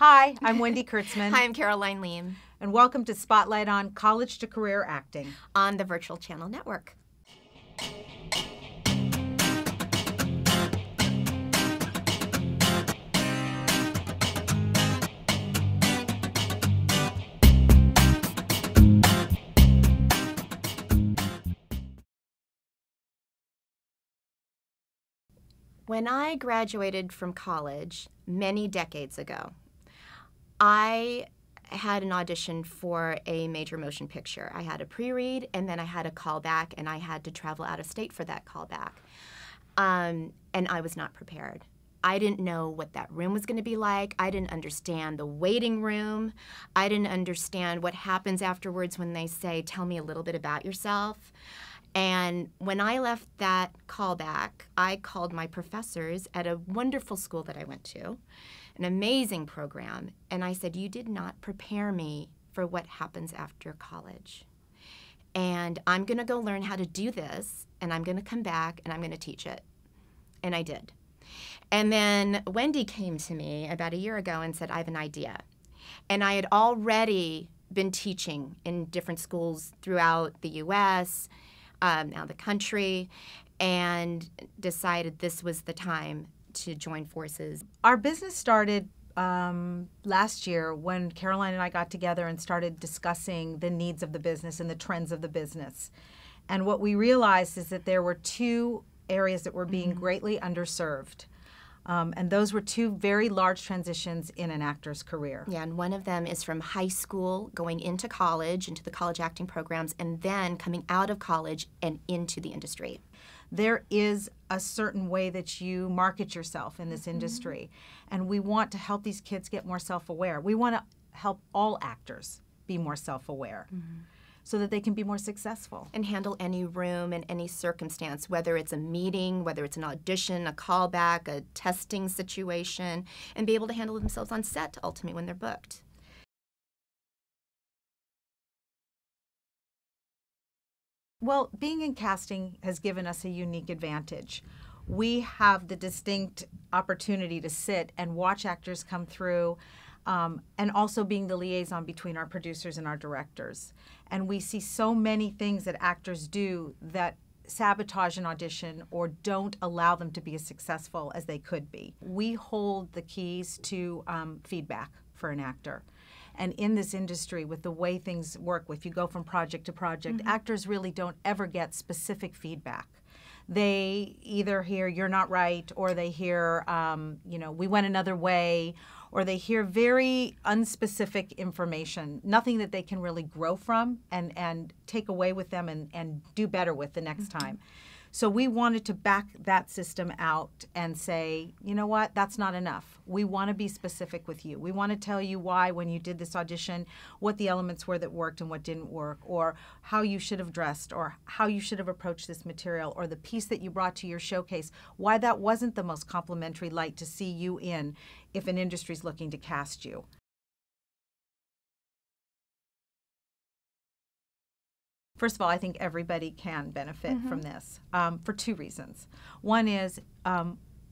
Hi, I'm Wendy Kurtzman. Hi, I'm Caroline Liem. And welcome to Spotlight on College to Career Acting on the Virtual Channel Network. When I graduated from college many decades ago, I had an audition for a major motion picture. I had a pre-read, and then I had a callback, and I had to travel out of state for that callback. And I was not prepared. I didn't know what that room was going to be like. I didn't understand the waiting room. I didn't understand what happens afterwards when they say, tell me a little bit about yourself. And when I left that callback, I called my professors at a wonderful school that I went to, an amazing program, and I said, you did not prepare me for what happens after college. And I'm going to go learn how to do this, and I'm going to come back, and I'm going to teach it. And I did. And then Wendy came to me about a year ago and said, I have an idea. And I had already been teaching in different schools throughout the U.S., now the country, and decided this was the time to join forces. Our business started last year when Caroline and I got together and started discussing the needs of the business and the trends of the business. And what we realized is that there were two areas that were being greatly underserved. And those were two very large transitions in an actor's career. Yeah, and one of them is from high school going into college, into the college acting programs, and then coming out of college and into the industry. There is a certain way that you market yourself in this industry, and we want to help these kids get more self-aware. We want to help all actors be more self-aware so that they can be more successful. And handle any room and any circumstance, whether it's a meeting, whether it's an audition, a callback, a testing situation, and be able to handle themselves on set ultimately when they're booked. Well, being in casting has given us a unique advantage. We have the distinct opportunity to sit and watch actors come through, and also being the liaison between our producers and our directors. And we see so many things that actors do that sabotage an audition or don't allow them to be as successful as they could be. We hold the keys to feedback for an actor. And in this industry, with the way things work, if you go from project to project, actors really don't ever get specific feedback. They either hear, you're not right, or they hear, we went another way, or they hear very unspecific information, nothing that they can really grow from and take away with them and do better with the next time. So we wanted to back that system out and say, you know what, that's not enough. We want to be specific with you. We want to tell you why, when you did this audition, what the elements were that worked and what didn't work, or how you should have dressed, or how you should have approached this material, or the piece that you brought to your showcase, why that wasn't the most complimentary light to see you in if an industry's looking to cast you. First of all, I think everybody can benefit from this for two reasons. One is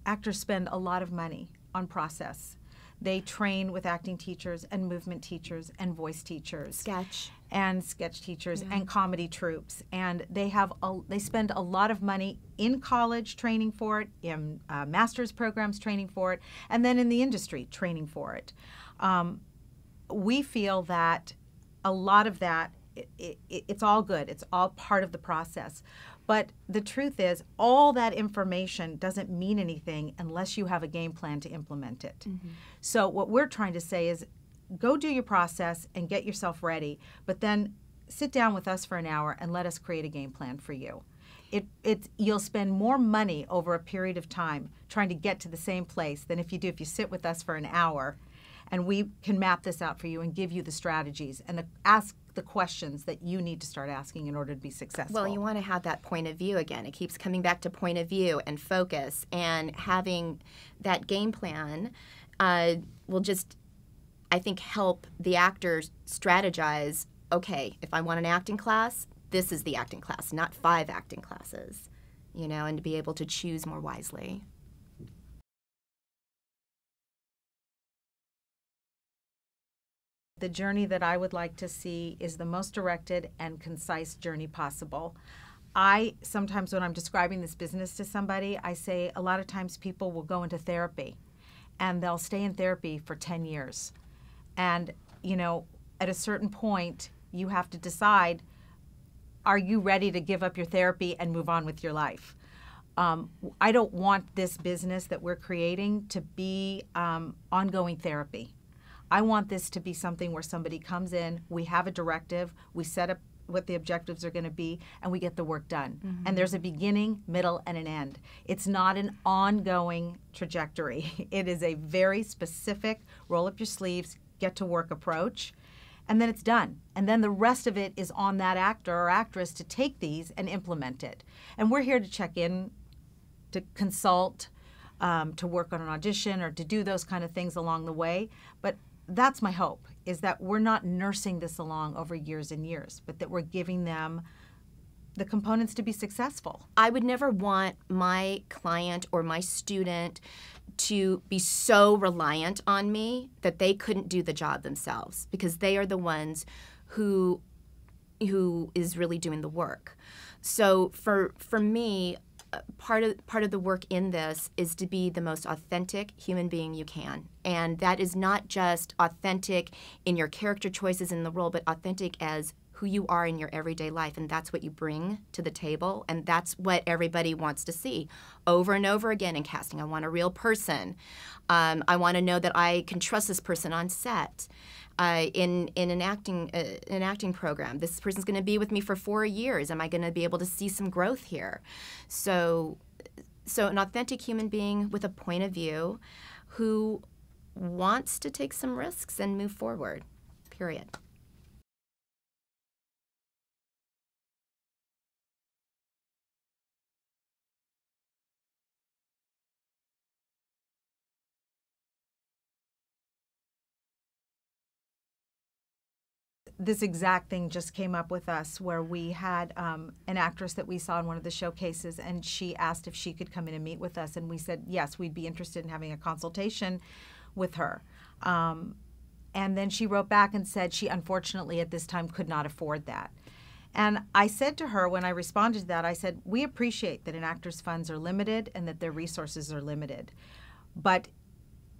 actors spend a lot of money on process. They train with acting teachers and movement teachers and voice teachers. Sketch teachers and comedy troupes. And they spend a lot of money in college training for it, in master's programs training for it, and then in the industry training for it. We feel that a lot of that it's all good. It's all part of the process. But the truth is, all that information doesn't mean anything unless you have a game plan to implement it. So what we're trying to say is, go do your process and get yourself ready, but then sit down with us for an hour and let us create a game plan for you. You'll spend more money over a period of time trying to get to the same place than if you sit with us for an hour, and we can map this out for you and give you the strategies and ask the questions that you need to start asking in order to be successful. Well, you want to have that point of view again. It keeps coming back to point of view and focus, and having that game plan will just, I think, help the actors strategize, okay, if I want an acting class, this is the acting class, not 5 acting classes, and to be able to choose more wisely. the journey that I would like to see is the most directed and concise journey possible. I sometimes, when I'm describing this business to somebody, I say a lot of times people will go into therapy and they'll stay in therapy for 10 years. And, you know, at a certain point, you have to decide, are you ready to give up your therapy and move on with your life? I don't want this business that we're creating to be ongoing therapy. I want this to be something where somebody comes in, we have a directive, we set up what the objectives are going to be, and we get the work done. Mm-hmm. And there's a beginning, middle, and an end. It's not an ongoing trajectory. It is a very specific, roll up your sleeves, get to work approach, and then it's done. And then the rest of it is on that actor or actress to take these and implement it. And we're here to check in, to consult, to work on an audition, or to do those kind of things along the way. But that's my hope, is that we're not nursing this along over years and years, but that we're giving them the components to be successful. I would never want my client or my student to be so reliant on me that they couldn't do the job themselves, because they are the ones who is really doing the work. So for me, part of the work in this is to be the most authentic human being you can. And that is not just authentic in your character choices in the role, but authentic as who you are in your everyday life. And that's what you bring to the table. And that's what everybody wants to see over and over again in casting. I want a real person. I want to know that I can trust this person on set. In an acting program, this person's going to be with me for 4 years. Am I going to be able to see some growth here? So an authentic human being with a point of view who wants to take some risks and move forward, period. This exact thing just came up with us, where we had an actress that we saw in one of the showcases, and she asked if she could come in and meet with us, and we said yes, we'd be interested in having a consultation with her. And then she wrote back and said she unfortunately at this time could not afford that. And I said to her, when I responded to that, I said, we appreciate that an actor's funds are limited and that their resources are limited. But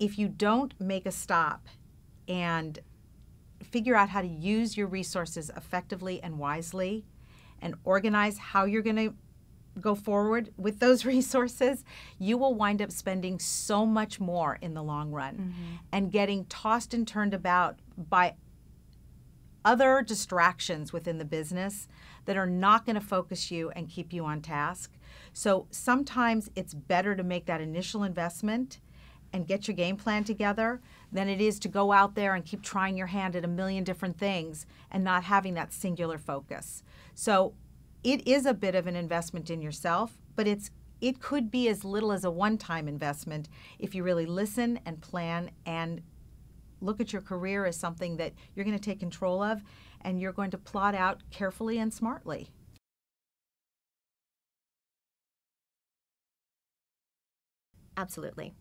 if you don't make a stop and figure out how to use your resources effectively and wisely, and organize how you're going to go forward with those resources, you will wind up spending so much more in the long run, mm-hmm. and getting tossed and turned about by other distractions within the business that are not going to focus you and keep you on task. So sometimes it's better to make that initial investment and get your game plan together than it is to go out there and keep trying your hand at a million different things and not having that singular focus. So it is a bit of an investment in yourself, but it could be as little as a one-time investment if you really listen and plan and look at your career as something that you're going to take control of and you're going to plot out carefully and smartly. Absolutely.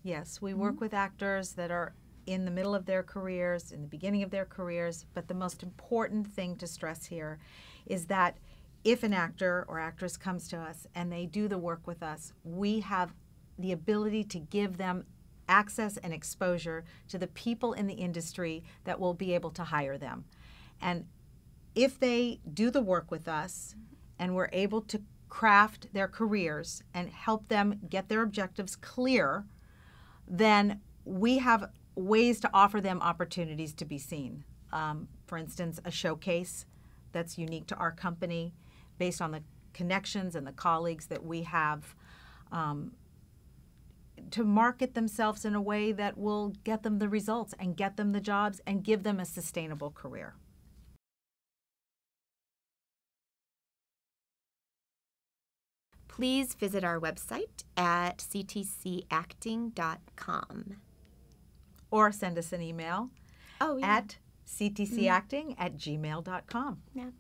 Yes, we work with actors that are in the middle of their careers, in the beginning of their careers, but the most important thing to stress here is that if an actor or actress comes to us and they do the work with us, we have the ability to give them access and exposure to the people in the industry that will be able to hire them. And if they do the work with us and we're able to craft their careers and help them get their objectives clear, then we have ways to offer them opportunities to be seen. For instance, a showcase that's unique to our company based on the connections and the colleagues that we have, to market themselves in a way that will get them the results and get them the jobs and give them a sustainable career. Please visit our website at ctcacting.com. Or send us an email at ctcacting@gmail.com. Yeah.